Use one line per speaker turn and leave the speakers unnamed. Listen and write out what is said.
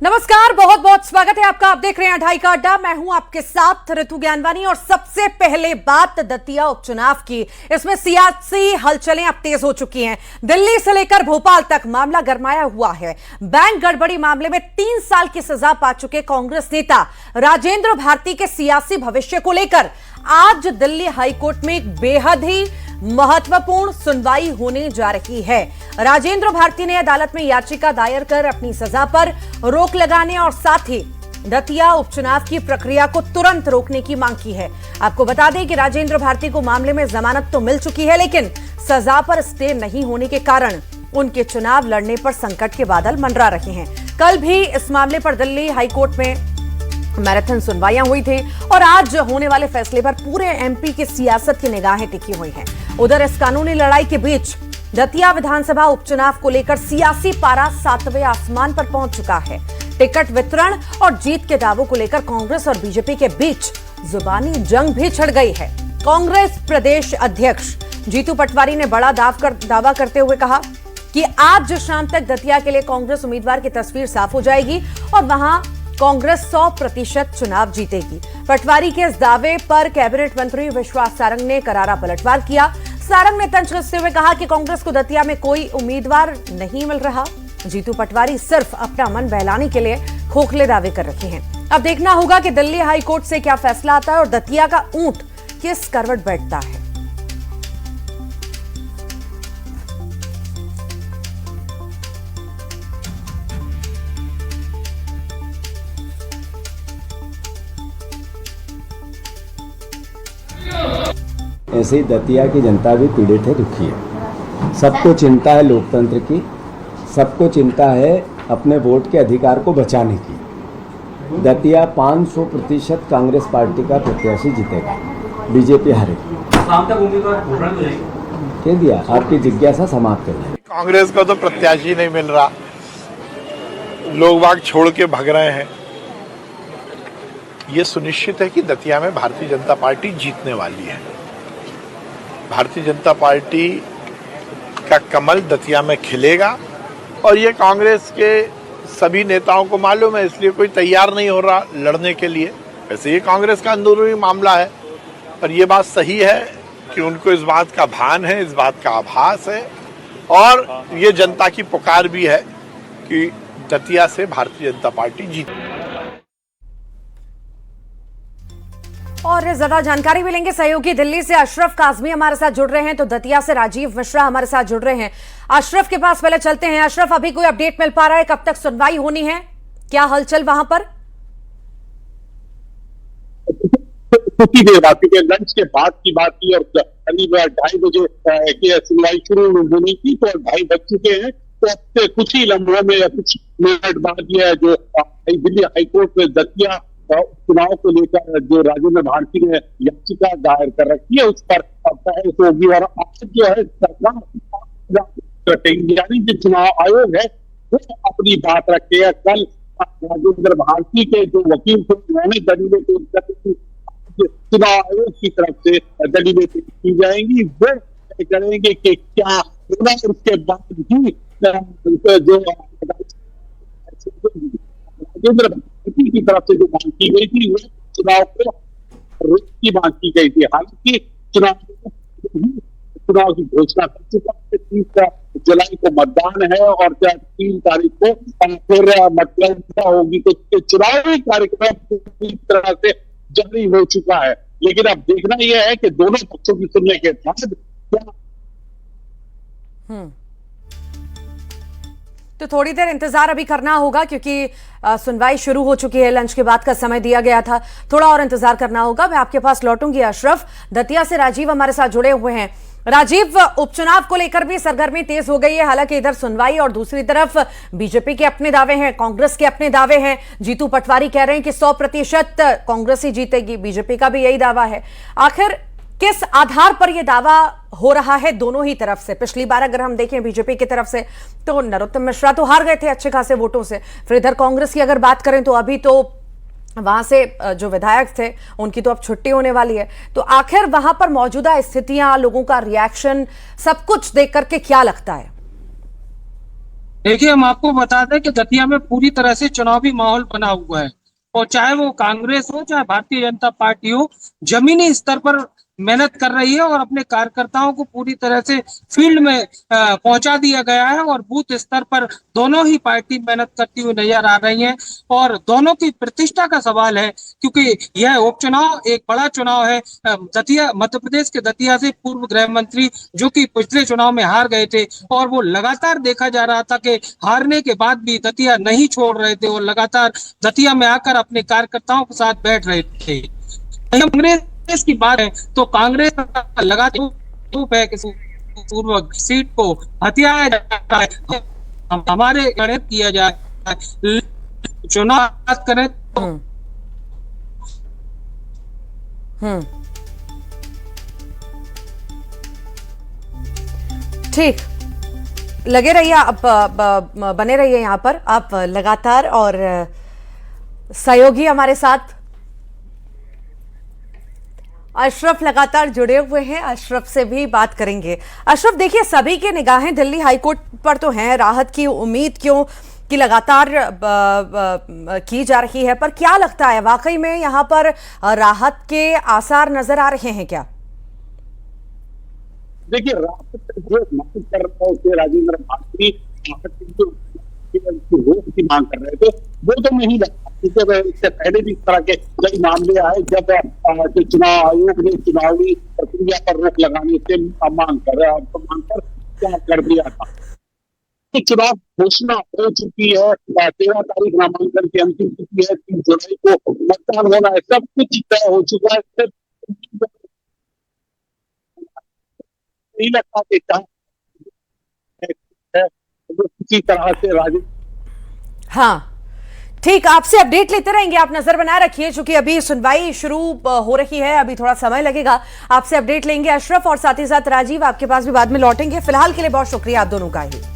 नमस्कार, बहुत बहुत स्वागत है आपका। आप देख रहे हैं ढाई का अड्डा। मैं हूं आपके साथ ऋतु ज्ञानवानी। और सबसे पहले बात दतिया उपचुनाव की। इसमें सियासी हलचलें अब तेज हो चुकी हैं। दिल्ली से लेकर भोपाल तक मामला गरमाया हुआ है। बैंक गड़बड़ी मामले में 3 साल की सजा पा चुके कांग्रेस नेता राजेंद्र भारती के सियासी भविष्य को लेकर आज दिल्ली हाईकोर्ट में एक बेहद ही महत्वपूर्ण सुनवाई होने जा रही है। राजेंद्र भारती ने अदालत में याचिका दायर कर अपनी सजा पर रोक लगाने और साथ ही दतिया उपचुनाव की प्रक्रिया को तुरंत रोकने की मांग की है। आपको बता दें कि राजेंद्र भारती को मामले में जमानत तो मिल चुकी है, लेकिन सजा पर स्टे नहीं होने के कारण उनके चुनाव लड़ने पर संकट के बादल मंडरा रहे हैं। कल भी इस मामले पर दिल्ली हाईकोर्ट में मैराथन सुनवाइयां हुई थी और आज होने वाले फैसले पर पूरे एमपी की सियासत की निगाहें टिकी हुई हैं। उधर इस कानूनी लड़ाई के बीच दतिया विधानसभा उपचुनाव को लेकर सियासी पारा 7वें आसमान पर पहुंच चुका है। टिकट वितरण और जीत के दावों को लेकर कांग्रेस और बीजेपी के बीच जुबानी जंग भी छिड़ गई है। कांग्रेस प्रदेश अध्यक्ष जीतू पटवारी ने बड़ा दावा करते हुए कहा कि आज शाम तक दतिया के लिए कांग्रेस उम्मीदवार की तस्वीर साफ हो जाएगी और वहां कांग्रेस 100% चुनाव जीतेगी। पटवारी के इस दावे पर कैबिनेट मंत्री विश्वास सारंग ने करारा पलटवार किया। सारंग ने तंज कसते हुए कहा कि कांग्रेस को दतिया में कोई उम्मीदवार नहीं मिल रहा। जीतू पटवारी सिर्फ अपना मन बहलाने के लिए खोखले दावे कर रहे हैं। अब देखना होगा कि दिल्ली हाईकोर्ट से क्या फैसला आता है और दतिया का ऊंट किस करवट बैठता है।
ऐसे ही दतिया की जनता भी पीड़ित है, दुखी है। सबको चिंता है लोकतंत्र की, सबको चिंता है अपने वोट के अधिकार को बचाने की। दतिया 500% कांग्रेस पार्टी का प्रत्याशी जीतेगा, बीजेपी हारेगी। कह दिया, आपकी जिज्ञासा समाप्त कर दी।
कांग्रेस को तो प्रत्याशी नहीं मिल रहा, लोग बाग छोड़ के भाग रहे हैं। ये सुनिश्चित है कि दतिया में भारतीय जनता पार्टी जीतने वाली है। भारतीय जनता पार्टी का कमल दतिया में खिलेगा और ये कांग्रेस के सभी नेताओं को मालूम है, इसलिए कोई तैयार नहीं हो रहा लड़ने के लिए। वैसे ये कांग्रेस का अंदरूनी मामला है, पर ये बात सही है कि उनको इस बात का भान है, इस बात का आभास है और ये जनता की पुकार भी है कि दतिया से भारतीय जनता पार्टी जीते।
और ज्यादा जानकारी मिलेंगे सहयोगी दिल्ली से अशरफ काजमी हमारे साथ जुड़ रहे हैं, तो दतिया से राजीव मिश्रा हमारे साथ जुड़ रहे हैं। अशरफ के पास पहले चलते हैं। अशरफ, अभी कोई अपडेट मिल पा रहा है? कब तक सुनवाई होनी है? क्या हलचल वहां पर?
कुछ ही देर बाद, क्योंकि लंच के बाद की बात की और करीब 2:30 बजे की सुनवाई शुरू होनी थी, तो 2:30 बज चुके हैं। तो अब से कुछ ही लम्हों में या कुछ मिनट बाद यह जो दिल्ली हाईकोर्ट में दतिया चुनाव को लेकर जो राजेंद्र भारती ने याचिका दायर कर रखी है, उस पर बहस होगी। और आज जो है सरकार यानी जो चुनाव आयोग है वो अपनी बात रखेगा। कल राजेंद्र भारती के जो वकील थे उन्होंने दलीलें पेश की, चुनाव आयोग की तरफ से दलीलें पेश की जाएंगी। वो तय करेंगे कि क्या होना, उसके बाद ही जो राजेंद्र भारती की तरफ से जो मांग की गई थी वो चुनाव को रोक की मांग की गई थी। हालांकि चुनाव की घोषणा कर चुका है। 30 जुलाई को मतदान है और 3 तारीख को फिर मतगणना होगी, तो चुनावी कार्यक्रम पूरी तरह से जारी हो चुका है। लेकिन अब देखना यह है कि दोनों पक्षों की सुनने के बाद क्या।
तो थोड़ी देर इंतजार अभी करना होगा, क्योंकि सुनवाई शुरू हो चुकी है। लंच के बाद का समय दिया गया था, थोड़ा और इंतजार करना होगा। मैं आपके पास लौटूंगी। अशरफ, दतिया से राजीव हमारे साथ जुड़े हुए हैं। राजीव, उपचुनाव को लेकर भी सरगर्मी तेज हो गई है। हालांकि इधर सुनवाई और दूसरी तरफ बीजेपी के अपने दावे हैं, कांग्रेस के अपने दावे हैं। जीतू पटवारी कह रहे हैं कि 100% कांग्रेस ही जीतेगी, बीजेपी का भी यही दावा है। आखिर किस आधार पर यह दावा हो रहा है दोनों ही तरफ से? पिछली बार अगर हम देखें बीजेपी की तरफ से तो नरोत्तम मिश्रा तो हार गए थे अच्छे खासे वोटों से। फिर इधर कांग्रेस की अगर बात करें तो अभी तो वहां से जो विधायक थे उनकी तो अब छुट्टी होने वाली है। तो आखिर वहां पर मौजूदा स्थितियां, लोगों का रिएक्शन, सब कुछ देख करके क्या लगता है?
देखिए, हम आपको बता दें कि दतिया में पूरी तरह से चुनावी माहौल बना हुआ है, और चाहे वो कांग्रेस हो चाहे भारतीय जनता पार्टी हो, जमीनी स्तर पर मेहनत कर रही है और अपने कार्यकर्ताओं को पूरी तरह से फील्ड में पहुंचा दिया गया है, और बूथ स्तर पर दोनों ही पार्टी मेहनत करती हुई नजर आ रही हैं, और दोनों की प्रतिष्ठा का सवाल है, क्योंकि यह उपचुनाव एक बड़ा चुनाव है। दतिया, मध्य प्रदेश के दतिया से पूर्व गृह मंत्री जो कि पिछले चुनाव में हार गए थे, और वो लगातार देखा जा रहा था कि हारने के बाद भी दतिया नहीं छोड़ रहे थे और लगातार दतिया में आकर अपने कार्यकर्ताओं के साथ बैठ रहे थे। कांग्रेस की बात है तो कांग्रेस लगातार है कि पूर्व सीट को हथियाया जाता है, हमारे गणित किया जाए, चुनाव करें तो
ठीक, लगे रहिए आप, बने रहिए यहाँ पर आप लगातार, और सहयोगी हमारे साथ अशरफ लगातार जुड़े हुए हैं, अशरफ से भी बात करेंगे। अशरफ, देखिए सभी की निगाहें दिल्ली हाईकोर्ट पर तो हैं, राहत की उम्मीद क्यों कि लगातार की जा रही है, पर क्या लगता है वाकई में यहाँ पर राहत के आसार नजर आ रहे हैं क्या?
देखिए, राहत जो मांग कर रहे थे राजेंद्र भारती, रोक की मांग कर रहे थे, वो तो नहीं लगता, क्योंकि इससे पहले भी इस तरह के कई मामले आए जब चुनाव आयोग ने चुनावी प्रक्रिया पर रोक लगाने से मांग कर क्या कर दिया था। तो चुनाव घोषणा हो चुकी है, 13 तारीख नामांकन की अंतिम तिथि है, 3 जुलाई को मतदान होना है, सब कुछ तय हो चुका है। नहीं लगता कि किसी तरह से राजनीति।
हाँ ठीक, आपसे अपडेट लेते रहेंगे, आप नजर बनाए रखिए, क्योंकि अभी सुनवाई शुरू हो रही है, अभी थोड़ा समय लगेगा। आपसे अपडेट लेंगे अशरफ, और साथ ही साथ राजीव, आपके पास भी बाद में लौटेंगे। फिलहाल के लिए बहुत शुक्रिया आप दोनों का ही।